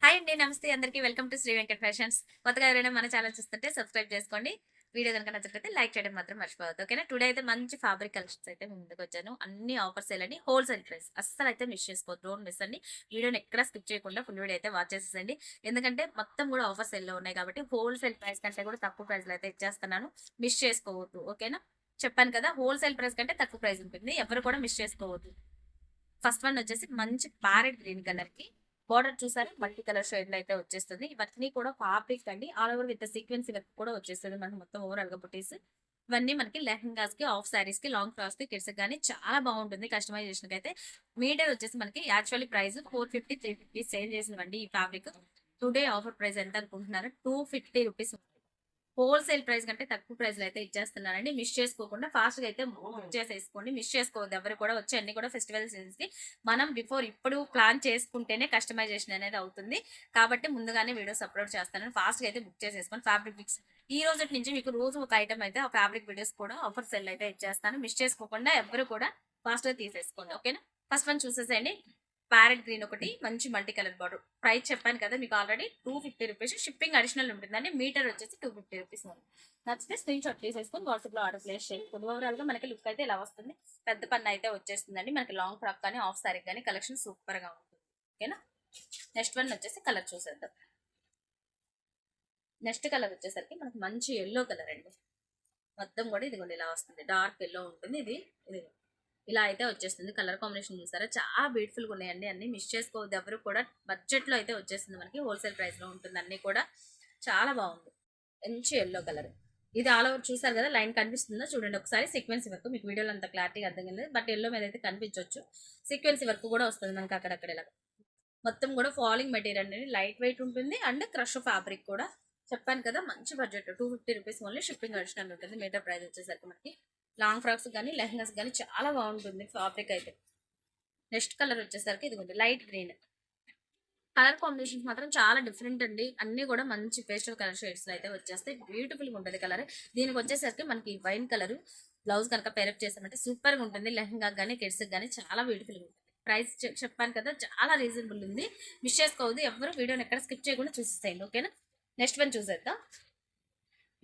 Hi అండి. నమస్తే అందరికీ. Welcome to Shri Venkat fashions. కొత్తగా ఎవరైనా మన ఛానల్ చూస్తుంటే సబ్స్క్రైబ్ చేసుకోండి. వీడియో గనుక నచ్చినట్లయితే లైక్ చేయడం మాత్రం మర్చిపోవద్దు. ఓకేనా? టుడే అయితే మంచి ఫ్యాబ్రిక్ కలెక్షన్స్ అయితే మీ ముందుకొచ్చాను. అన్ని ఆఫర్స్ సేల్ హోల్‌సేల్ ప్రైస్. అస్సలైతే మిస్ చేసుకోవద్దు. డోంట్ మిస్ అండి. వీడియోని ఎక్కడ స్కిప్ చేయకుండా ఫుల్ వీడియో అయితే వాచ్ చేసేసేయండి. ఎందుకంటే మొత్తం కూడా ఆఫర్ సేల్‌లో ఉన్నాయి కాబట్టి హోల్‌సేల్ ప్రైస్ కంటే కూడా తక్కువ ప్రైస్‌లో అయితే ఇచ్చేస్తున్నాను. మిస్ చేసుకోవద్దు. ఓకేనా? చెప్పాను కదా! హోల్‌సేల్ ప్రైస్ కంటే తక్కువ ప్రైస్ ఉంటుంది. ఎవరు కూడా మిస్ చేసుకోవద్దు. ఫస్ట్ వన్ వచ్చేసి మంచి ప్యారెట్ గ్రీన్ కలర్ కి బార్డర్ చూసారా, మల్టీ కలర్ షేడ్ లో అయితే వచ్చేస్తుంది. ఇవన్నీ కూడా ఫ్యాబ్రిక్ అండి. All over with sequence work కూడా వచ్చేస్తుంది మనకి మొత్తం ఓవరాల్ గా బుటీస్. ఇవన్నీ మనకి లెహంగాస్ కి, ఆఫ్ సారీస్ కి, లాంగ్ ఫ్రాక్స్ కి, కిడ్స్ కానీ చాలా బాగుంటుంది. కస్టమైజేషన్ అయితే మీటర్ వచ్చేసి మనకి యాక్చువల్లీ ప్రైస్ 450 350 సేల్ చేసినవండి. ఈ ఫ్యాబ్రిక్ టుడే ఆఫర్ ప్రైస్ ఎంత అనుకుంటున్నారు? 250 రూపీస్. హోల్‌సేల్ ప్రైస్ కంటే తక్కువ ప్రైస్‌లో అయితే ఇచ్చేస్తున్నానండి. మిస్ చేసుకోకుండా ఫాస్ట్‌గా అయితే బుక్ చేసేసుకోండి. మిస్ చేసుకోవద్దు ఎవరు కూడా. వచ్చి అన్ని కూడా ఫెస్టివల్ సీజన్స్‌కి మనం ఇప్పుడు ప్లాన్ చేసుకుంటేనే కస్టమైజేషన్ అనేది అవుతుంది. కాబట్టి ముందుగానే వీడియోస్ అప్‌లోడ్ చేస్తాను. ఫాస్ట్‌గా అయితే బుక్ చేసేసుకోండి. ఫ్యాబ్రిక్ పిక్స్ ఈ రోజటి నుంచి మీకు రోజు ఒక ఐటెమ్ అయితే ఆ ఫ్యాబ్రిక్ వీడియోస్ కూడా ఆఫర్ సెల్ అయితే ఇచ్చేస్తాను. మిస్ చేసుకోకుండా ఎవ్వరు కూడా ఫాస్ట్‌గా తీసేసుకోండి. ఓకేనా? ఫస్ట్ వన్ చూసేసేయండి. ప్యారెట్ గ్రీన్ ఒకటి మంచి మల్టీ కలర్ బార్డర్. ప్రైస్ చెప్పాను కదా మీకు ఆల్రెడీ 250 రూపీస్. షిప్పింగ్ అడిషనల్ ఉంటుందండి. మీటర్ వచ్చేసి 250 రూపీస్ ఉంది. నచ్చితే స్క్రీన్ షాట్ తీసేసుకొని వాట్సాప్ లో ఆర్డర్ ప్లేస్ చేసుకోండి. ఓవరాల్ గా మనకి లుక్ అయితే ఇలా వస్తుంది. పెద్ద పన్ను అయితే వచ్చేస్తుందండి. మనకి లాంగ్ ఫ్రాక్ కానీ ఆఫ్ సారీ కానీ కలెక్షన్ సూపర్ గా ఉంటుంది. ఓకేనా? నెక్స్ట్ వన్ వచ్చేసి కలర్ చూసేద్దాం. నెక్స్ట్ కలర్ వచ్చేసరికి మనకి మంచి ఎల్లో కలర్ అండి. మొత్తం కూడా ఇదిగోండి ఇలా వస్తుంది. డార్క్ ఎల్లో ఉంటుంది. ఇది ఇలా అయితే వచ్చేస్తుంది. కలర్ కాంబినేషన్ చూసారా, చాలా బ్యూటిఫుల్ గా ఉన్నాయండి. అన్ని మిస్ చేసుకోవద్దు ఎవరు కూడా. బడ్జెట్ లో అయితే వచ్చేస్తుంది మనకి. హోల్సేల్ ప్రైస్ లో ఉంటుంది. అన్ని కూడా చాలా బాగుంది. మంచి ఎల్లో కలర్. ఇది ఆల్ ఓవర్ చూసారు కదా, లైన్ కనిపిస్తుందో చూడండి ఒకసారి. సీక్వెన్స్ వర్క్ మీకు వీడియోలో అంత క్లారిటీగా అర్థం కాలేదు, బట్ ఎల్లో మీద అయితే కనిపించవచ్చు. సీక్వెన్స్ వర్క్ కూడా వస్తుంది మనకి అక్కడక్కడ ఇలా. మొత్తం కూడా ఫాలింగ్ మెటీరియల్ అనేది లైట్ వెయిట్ ఉంటుంది. అండ్ క్రష్ ఫ్యాబ్రిక్ కూడా. చెప్పాను కదా మంచి budget. 250 rupees only. Shipping additional ఉంటుంది. మీటర్ ప్రైస్ వచ్చేసరికి మనకి లాంగ్ ఫ్రాక్స్ కానీ లెహంగాస్ కానీ చాలా బాగుంటుంది ఫ్యాబ్రిక్ అయితే. నెక్స్ట్ కలర్ వచ్చేసరికి ఇదిగోండి లైట్ గ్రీన్. కలర్ కాంబినేషన్స్ మాత్రం చాలా డిఫరెంట్ అండి. అన్ని కూడా మంచి పేస్టల్ కలర్ షేడ్స్ అయితే వచ్చేస్తాయి. బ్యూటిఫుల్ గా ఉంటుంది కలర్. దీనికి వచ్చేసరికి మనకి వైన్ కలర్ బ్లౌజ్ కనుక పేరప్ చేసామంటే సూపర్ గా ఉంటుంది. లెహంగా కానీ కిడ్స్ కానీ చాలా బ్యూటిఫుల్ గా ఉంటుంది. ప్రైస్ చెప్పాను కదా, చాలా రీజనబుల్ ఉంది. మిస్ చేసుకోవద్దు ఎవరు. వీడియోని ఎక్కడ స్కిప్ చేయకుండా చూసేసేయండి. ఓకేనా? నెక్స్ట్ వన్ చూసేద్దాం.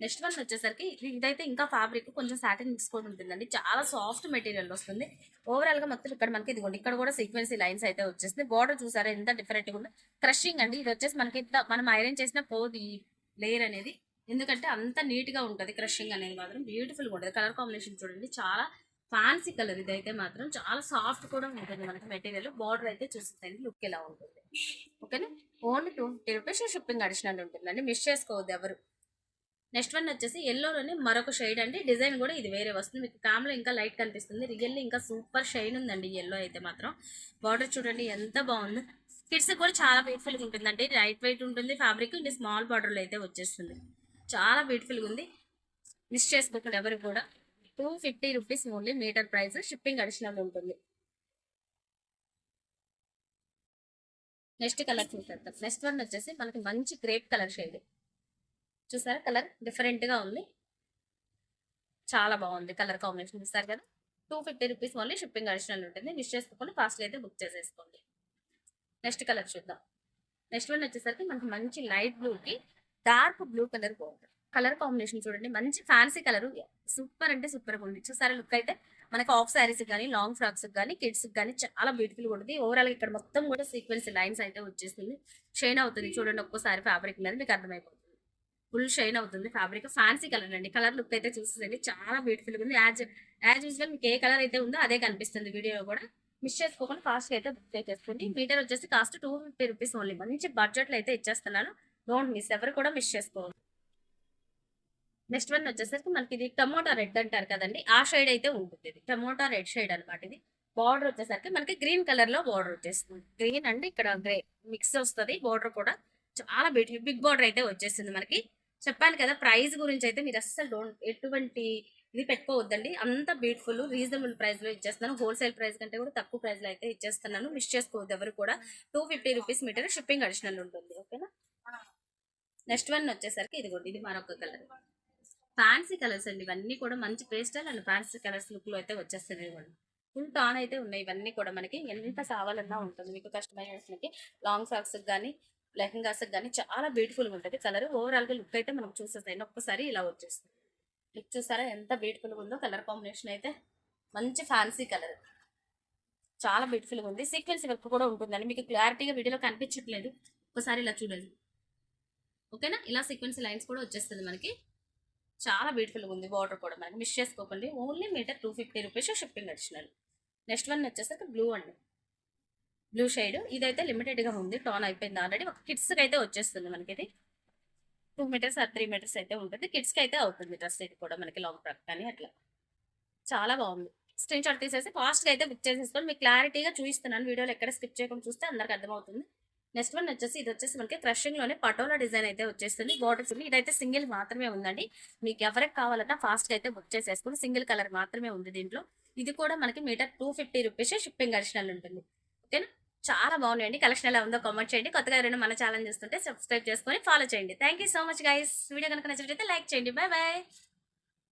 నెక్స్ట్ వన్ వచ్చేసరికి ఇదైతే ఇంకా ఫ్యాబ్రిక్ కొంచెం సాటిన్ మిక్స్ కూడా ఉంటుందండి. చాలా సాఫ్ట్ మెటీరియల్ వస్తుంది. ఓవరాల్ గా మొత్తం ఇక్కడ మనకి ఇదిగోండి ఇక్కడ కూడా సీక్వెన్సీ లైన్స్ అయితే వచ్చేస్తుంది. బార్డర్ చూసారా ఎంత డిఫరెంట్ గా ఉంది. క్రషింగ్ అండి. ఇది వచ్చేసి మనకి ఇంత మనం ఐరన్ చేసిన పోదు ఈ లేయర్ అనేది. ఎందుకంటే అంత నీట్ గా ఉంటది. క్రషింగ్ అనేది మాత్రం బ్యూటిఫుల్ గా ఉంటుంది. కలర్ కాంబినేషన్ చూడండి, చాలా ఫ్యాన్సీ కలర్. ఇదైతే మాత్రం చాలా సాఫ్ట్ కూడా ఉంటుంది మనకి మెటీరియల్. బార్డర్ అయితే చూస్తుంది లుక్ ఎలా ఉంటుంది. ఓకేనా? ఓన్లీ 250 రూపీస్ షిప్పింగ్ అడిషనల్ ఉంటుందండి. మిస్ చేసుకోవద్దు ఎవరు. నెక్స్ట్ వన్ వచ్చేసి ఎల్లోలోనే మరొక షేడ్ అండి. డిజైన్ కూడా ఇది వేరే వస్తుంది. మీకు కామ్లో ఇంకా లైట్ కనిపిస్తుంది. రియల్లీ ఇంకా సూపర్ షైన్ ఉందండి ఎల్లో అయితే మాత్రం. బార్డర్ చూడండి ఎంత బాగుంది. కిడ్స్ కూడా చాలా బ్యూటిఫుల్ గా ఉంటుందండి. లైట్ వెయిట్ ఉంటుంది ఫ్యాబ్రిక్. ఇది స్మాల్ బార్డర్లో అయితే వచ్చేస్తుంది. చాలా బ్యూటిఫుల్ గా ఉంది. మిస్ చేసుకోకండి ఎవరు కూడా. 250 rupees only. Meter price. Shipping additional ఉంటుంది. నెక్స్ట్ కలర్ చూసేద్దాం. నెక్స్ట్ వన్ వచ్చేసి మనకి మంచి గ్రేప్ కలర్ షేడ్. చూసారా కలర్ డిఫరెంట్ గా ఉంది. చాలా బాగుంది కలర్ కాంబినేషన్. చూస్తారు కదా, 250 రూపీస్ ఓన్లీ. షిప్పింగ్ అడిషనల్ ఉంటుంది. మిస్ చేసుకోకుండా ఫాస్ట్ అయితే బుక్ చేసేసుకోండి. నెక్స్ట్ కలర్ చూద్దాం. నెక్స్ట్ వన్ వచ్చేసరికి మనకి మంచి లైట్ బ్లూ కి డార్క్ బ్లూ కలర్ బాగుంటుంది. కలర్ కాంబినేషన్ చూడండి, మంచి ఫ్యాన్సీ కలర్. సూపర్ అంటే సూపర్ గా ఉంది. చూసారా లుక్ అయితే మనకి ఆఫ్ శారీస్ కానీ లాంగ్ ఫ్రాక్స్ కానీ కిడ్స్ కానీ చాలా బ్యూటిఫుల్ గా ఉంటుంది. ఓవరాల్ ఇక్కడ మొత్తం కూడా సీక్వెన్స్ లైన్స్ అయితే వచ్చేస్తుంది. షైన్ అవుతుంది చూడండి ఒక్కసారి ఫ్యాబ్రిక్ మీద మీకు అర్థమైపోతుంది. ఫుల్ షైన్ అవుతుంది ఫ్యాబ్రిక్. ఫ్యాన్సీ కలర్ అండి. కలర్ లుక్ అయితే చూసేసండి చాలా బ్యూటిఫుల్ గా ఉంది. యాజ్ యూజువల్ మీకు ఏ కలర్ అయితే ఉందో అదే కనిపిస్తుంది వీడియోలో కూడా. మిస్ చేసుకోకుండా ఫాస్ట్ అయితే బుక్ చేసుకోండి. మీటర్ వచ్చేసి కాస్ట్ 250 రూపీస్ ఓన్లీ. మంచి బడ్జెట్ లో అయితే ఇచ్చేస్తున్నాను. Don't miss. ఎవరు కూడా మిస్ చేసుకోవాలి. నెక్స్ట్ వన్ వచ్చేసరికి మనకి ఇది టమోటా రెడ్ అంటారు కదండి, ఆ షేడ్ అయితే ఉంటుంది. ఇది టమోటా రెడ్ షేడ్ అనమాట. ఇది బార్డర్ వచ్చేసరికి మనకి గ్రీన్ కలర్ లో బార్డర్ వచ్చేస్తుంది. గ్రీన్ అంటే ఇక్కడ గ్రే మిక్స్ వస్తుంది. బార్డర్ కూడా చాలా బ్యూటిఫుల్ బిగ్ బార్డర్ అయితే వచ్చేసింది మనకి. చెప్పాను కదా, ప్రైస్ గురించి అయితే మీరు అస్సలు ఎటువంటి ఇది పెట్టుకోవద్దండి. అంత బ్యూటిఫుల్ రీజనబుల్ ప్రైస్ లో ఇచ్చేస్తున్నాను. హోల్సేల్ ప్రైస్ కంటే కూడా తక్కువ ప్రైస్ లో అయితే ఇచ్చేస్తున్నాను. మిస్ చేసుకోవద్దు ఎవరు కూడా. 250 రూపీస్ మీటర్. షిప్పింగ్ అడిషనల్ ఉంటుంది. ఓకేనా? నెక్స్ట్ వన్ వచ్చేసరికి ఇదిగోండి ఇది మరొక కలర్. ఫ్యాన్సీ కలర్స్ అండి. ఇవన్నీ కూడా మంచి pastel and fancy colours look లో అయితే వచ్చేస్తున్నాయి. ఇవ్వండి ఫుల్ టాన్ అయితే ఉన్నాయి. ఇవన్నీ కూడా మనకి ఎంత కావాలన్నా ఉంటుంది మీకు కస్టమైజేషన్ కి. లాంగ్ ఫ్రాక్స్ కానీ లెహంగాస్ కానీ చాలా బ్యూటిఫుల్గా ఉంటుంది కలర్. ఓవరాల్గా లుక్ అయితే మనం చూసేస్తాయి ఒక్కసారి ఇలా వచ్చేస్తుంది. లుక్ చూసారా ఎంత బ్యూటిఫుల్గా ఉందో. కలర్ కాంబినేషన్ అయితే మంచి ఫ్యాన్సీ కలర్, చాలా బ్యూటిఫుల్గా ఉంది. సీక్వెన్స్ వర్క్ కూడా ఉంటుందండి, మీకు క్లారిటీగా వీడియోలో కనిపించట్లేదు, ఒకసారి ఇలా చూడండి. ఓకేనా, ఇలా సీక్వెన్స్ లైన్స్ కూడా వచ్చేస్తుంది మనకి. చాలా బ్యూటిఫుల్గా ఉంది. బార్డర్ కూడా మనకి మిస్ చేసుకోకండి. Only meter 250 rupees shipping additional. Next one వచ్చేసరికి బ్లూ అండి, బ్లూ షేడ్. ఇదైతే లిమిటెడ్గా ఉంది, టోన్ అయిపోయింది ఆల్రెడీ. ఒక కిడ్స్కి అయితే వచ్చేస్తుంది మనకి. ఇది 2 మీటర్స్ ఆర్ 3 మీటర్స్ అయితే ఉంటుంది. కిడ్స్కి అయితే అవుతుంది డ్రెస్. ఇది కూడా మనకి లాంగ్ ఫ్రాక్ కానీ అట్లా చాలా బాగుంది. స్క్రీన్ షాట్ తీసేసి ఫాస్ట్గా అయితే బుక్ చేసేసుకోండి. మీకు క్లారిటీగా చూపిస్తున్నాను, వీడియోలో ఎక్కడ స్కిప్ చేయకుండా చూస్తే అందరికి అర్థమవుతుంది. నెక్స్ట్ వన్ వచ్చేసి ఇది వచ్చేసి మనకి క్రషింగ్ లోనే పటోలా డిజైన్ అయితే వచ్చేస్తుంది. బార్డర్స్ ఇదైతే సింగిల్ మాత్రమే ఉందండి. మీకు ఎవరికి కావాలన్నా ఫాస్ట్ గా అయితే బుక్ చేసేసుకుని. సింగిల్ కలర్ మాత్రమే ఉంది దీంట్లో. ఇది కూడా మనకి మీటర్ 250 రూపీస్ షిప్పింగ్ అడిషనల్ ఉంటుంది. ఓకేనా, చాలా బాగున్నాయండి. కలెక్షన్ ఎలా ఉందో కామెంట్ చేయండి. కొత్తగా ఎవరైనా మన ఛానల్ చూస్తుంటే సబ్స్క్రైబ్ చేసుకొని ఫాలో చేయండి. Thank so much guys. Video కనుక నచ్చినట్లయితే లైక్ చేయండి. Bye bye.